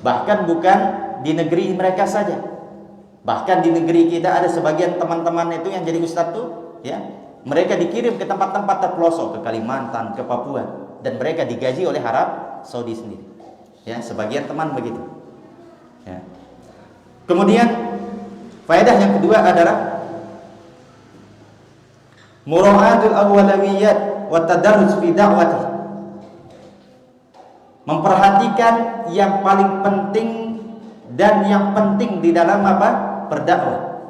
Bahkan bukan di negeri mereka saja, bahkan di negeri kita ada sebagian teman-teman itu yang jadi ustadz tuh, ya, mereka dikirim ke tempat-tempat terpelosok, ke Kalimantan, ke Papua, dan mereka digaji oleh Arab Saudi sendiri. Ya, sebagian teman begitu. Ya. Kemudian faedah yang kedua adalah mura'atul awwalawiyat wa tadarruj fi da'wati. Memperhatikan yang paling penting dan yang penting di dalam apa? Berdakwah.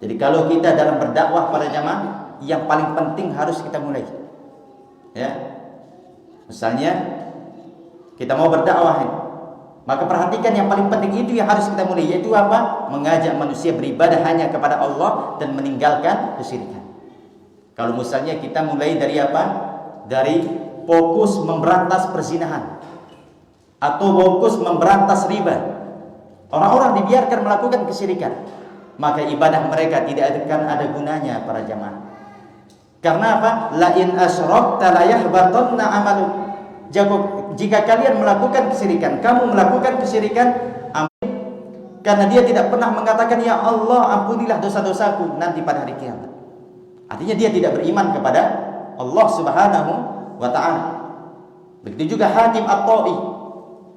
Jadi kalau kita dalam berdakwah pada jamaah, yang paling penting harus kita mulai. Ya. Misalnya kita mau berdakwah, maka perhatikan yang paling penting itu yang harus kita mulai, yaitu apa? Mengajak manusia beribadah hanya kepada Allah dan meninggalkan kesyirikan. Kalau misalnya kita mulai dari apa? Dari fokus memberantas perzinahan atau fokus memberantas riba, orang-orang dibiarkan melakukan kesyirikan, maka ibadah mereka tidak akan ada gunanya para jamaah. Karena apa? La in asyrakta la yahbatanna 'amaluk. Jika kalian melakukan kesyirikan, kamu melakukan kesyirikan, karena dia tidak pernah mengatakan ya Allah ampunilah dosa-dosaku nanti pada hari kiamat. Artinya dia tidak beriman kepada Allah Subhanahu wa ta'ala. Begitu juga Hatim At-Ta'i,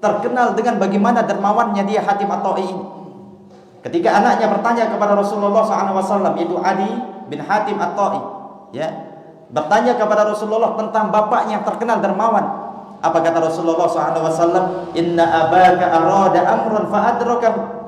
terkenal dengan bagaimana dermawannya dia Hatim At-Ta'i ini. Ketika anaknya bertanya kepada Rasulullah SAW, yaitu Adi bin Hatim At-Ta'i, ya, bertanya kepada Rasulullah tentang bapaknya yang terkenal dermawan. Apa kata Rasulullah SAW? Inna abaka arada amrun fa'adrakahu.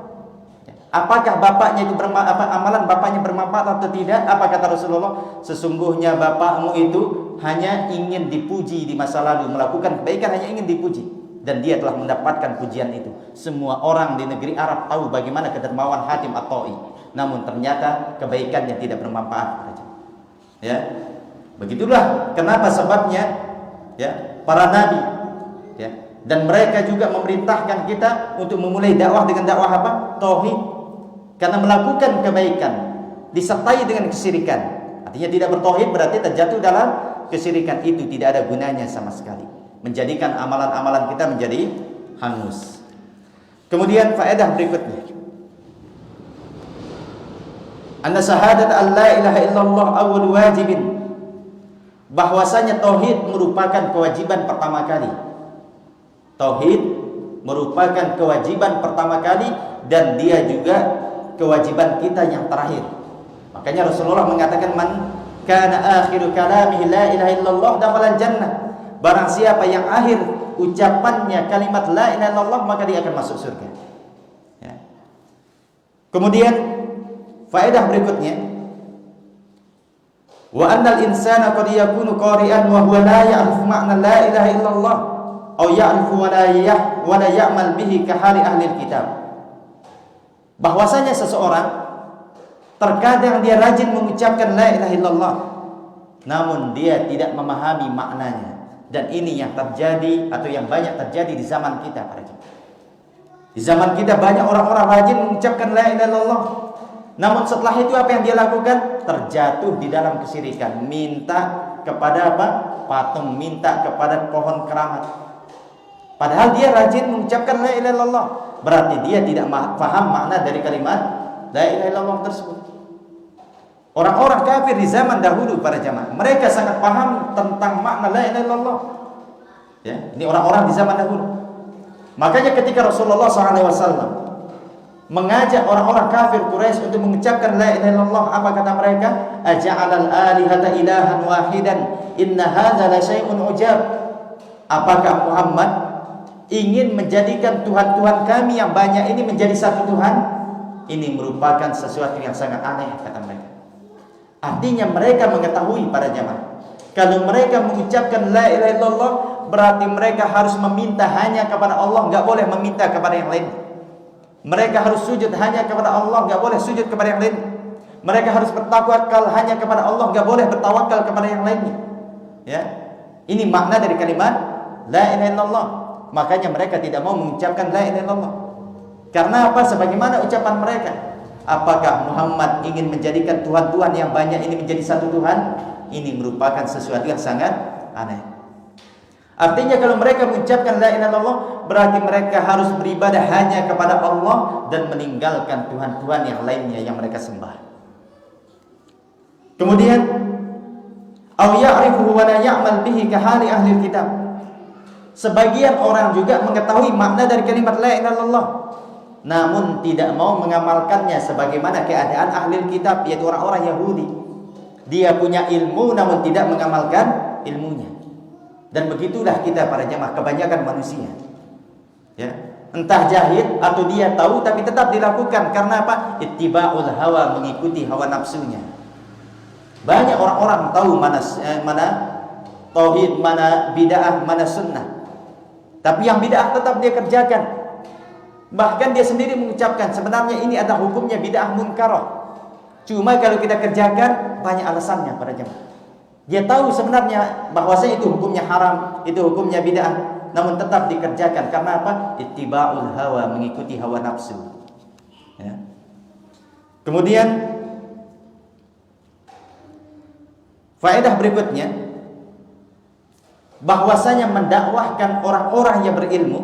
Apakah bapaknya itu amalan bapaknya bermanfaat atau tidak? Apa kata Rasulullah? Sesungguhnya bapakmu itu hanya ingin dipuji di masa lalu, melakukan kebaikan hanya ingin dipuji, dan dia telah mendapatkan pujian itu. Semua orang di negeri Arab tahu bagaimana kedermawan Hatim At-Ta'i, namun ternyata kebaikannya tidak bermanfaat. Ya, begitulah kenapa sebabnya, ya, para nabi, ya, dan mereka juga memerintahkan kita untuk memulai dakwah dengan dakwah apa? Tauhid. Karena melakukan kebaikan disertai dengan kesyirikan, artinya tidak bertauhid berarti terjatuh dalam kesyirikan, itu tidak ada gunanya sama sekali, menjadikan amalan-amalan kita menjadi hangus. Kemudian faedah berikutnya, anna syahadat an la ilaha illallah awwal wajibin, bahwasanya tauhid merupakan kewajiban pertama kali. Tauhid merupakan kewajiban pertama kali, dan dia juga kewajiban kita yang terakhir. Makanya Rasulullah mengatakan man kana akhiru kalamihi la ilaha illallah dakhala jannah. Barang siapa yang akhir ucapannya kalimat la ilaha illallah, maka dia akan masuk surga. Ya. Kemudian faedah berikutnya, wa annal insana qad yakunu qari'an wa huwa la ya'rifu ma'na la ilaha illallah aw ya'rifu wa la ya'mal bihi ka hali ahli kitab. Bahwasanya seseorang terkadang dia rajin mengucapkan la ilaha illallah, namun dia tidak memahami maknanya. Dan ini yang terjadi atau yang banyak terjadi di zaman kita para jemaah. Di zaman kita banyak orang-orang rajin mengucapkan la ilaha illallah, namun setelah itu apa yang dia lakukan? Terjatuh di dalam kesyirikan, minta kepada apa? Patung, minta kepada pohon keramat. Padahal dia rajin mengucapkan la ilaha illallah, berarti dia tidak paham makna dari kalimat la ilaha illallah tersebut. Orang-orang kafir di zaman dahulu para jamaah, mereka sangat paham tentang makna la ilaha illallah. Ya, ini orang-orang di zaman dahulu. Makanya ketika Rasulullah SAW mengajak orang-orang kafir Quraisy untuk mengucapkan la ilaha illallah, apa kata mereka? Aja'alal alihata ilahan wahidan inna hadza la syai'un ujab. Apakah Muhammad ingin menjadikan Tuhan-Tuhan kami yang banyak ini menjadi satu Tuhan? Ini merupakan sesuatu yang sangat aneh, kata mereka. Artinya mereka mengetahui para jamaah, kalau mereka mengucapkan la ilaha illallah, berarti mereka harus meminta hanya kepada Allah, enggak boleh meminta kepada yang lain. Mereka harus sujud hanya kepada Allah, enggak boleh sujud kepada yang lain. Mereka harus bertawakal hanya kepada Allah, enggak boleh bertawakal kepada yang lainnya. Ya. Ini makna dari kalimat la ilaha illallah. Makanya mereka tidak mau mengucapkan la ilaha illallah. Karena apa? Sebagaimana ucapan mereka, apakah Muhammad ingin menjadikan Tuhan-Tuhan yang banyak ini menjadi satu Tuhan? Ini merupakan sesuatu yang sangat aneh. Artinya kalau mereka mengucapkan la ilaha illallah, berarti mereka harus beribadah hanya kepada Allah dan meninggalkan Tuhan-Tuhan yang lainnya yang mereka sembah. Kemudian, aw ya'rifuhu wa la ya'mal bihi ka hali ahli kitab. Sebagian orang juga mengetahui makna dari kalimat la ilaha illallah, namun tidak mau mengamalkannya sebagaimana keadaan ahli kitab, yaitu orang-orang Yahudi. Dia punya ilmu namun tidak mengamalkan ilmunya. Dan begitulah kita para jamaah, kebanyakan manusia. Ya, entah jahil atau dia tahu tapi tetap dilakukan karena apa? Ittiba'ul hawa, mengikuti hawa nafsunya. Banyak orang-orang tahu mana tauhid, mana bid'ah, mana sunnah. Tapi yang bid'ah tetap dia kerjakan. Bahkan dia sendiri mengucapkan sebenarnya ini ada hukumnya bid'ah munkarah. Cuma kalau kita kerjakan banyak alasannya para jemaah. Dia tahu sebenarnya bahwasanya itu hukumnya haram, itu hukumnya bid'ah, namun tetap dikerjakan karena apa? Ittiba'ul hawa, mengikuti hawa nafsu. Ya. Kemudian faedah berikutnya, bahwasanya mendakwahkan orang-orang yang berilmu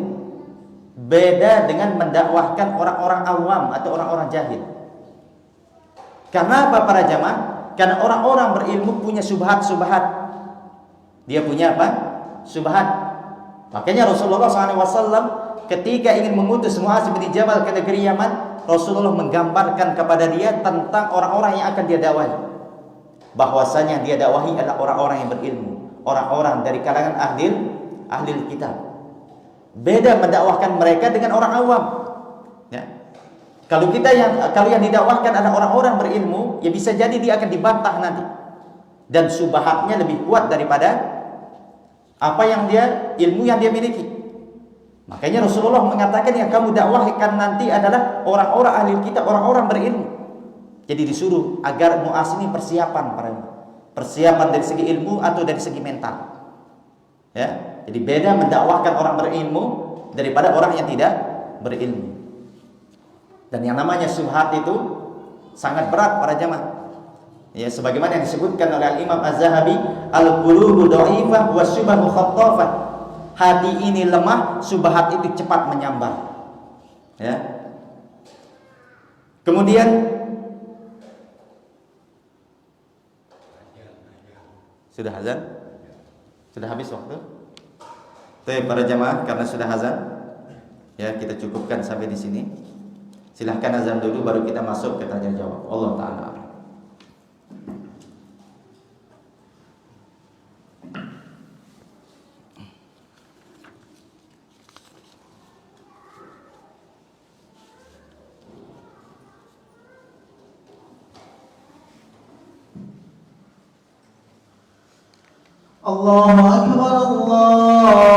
beda dengan mendakwahkan orang-orang awam atau orang-orang jahil. Karena apa para jamaah? Karena orang-orang berilmu punya subhat-subhat. Dia punya apa? Subhat. Makanya Rasulullah SAW ketika ingin mengutus Mu'adz bin Jabal ke negeri Yaman, Rasulullah menggambarkan kepada dia tentang orang-orang yang akan dia dakwahi. Bahwasanya dia dakwahi adalah orang-orang yang berilmu, orang-orang dari kalangan ahli kitab. Beda mendakwahkan mereka dengan orang awam. Ya. Kalau yang didakwahkan adalah orang-orang berilmu, ya bisa jadi dia akan dibantah nanti. Dan subhatnya lebih kuat daripada apa yang ilmu yang dia miliki. Makanya Rasulullah mengatakan yang kamu dakwahkan nanti adalah orang-orang ahli kitab, orang-orang berilmu. Jadi disuruh agar Mu'adz ini persiapan dari segi ilmu atau dari segi mental. Ya, jadi beda mendakwahkan orang berilmu daripada orang yang tidak berilmu. Dan yang namanya subhat itu sangat berat para jamaah. Ya, sebagaimana yang disebutkan oleh Imam Az-Zahabi, al-qulubu dha'ifah wa syubhu khattafah. Hati ini lemah, subhat itu cepat menyambar. Ya. Kemudian sudah azan? Sudah habis waktu? Baik para jamaah, karena sudah azan, ya kita cukupkan sampai di sini. Silahkan azan dulu baru kita masuk ke tanya jawab. Allah Ta'ala. Allahu Akbar, Allahu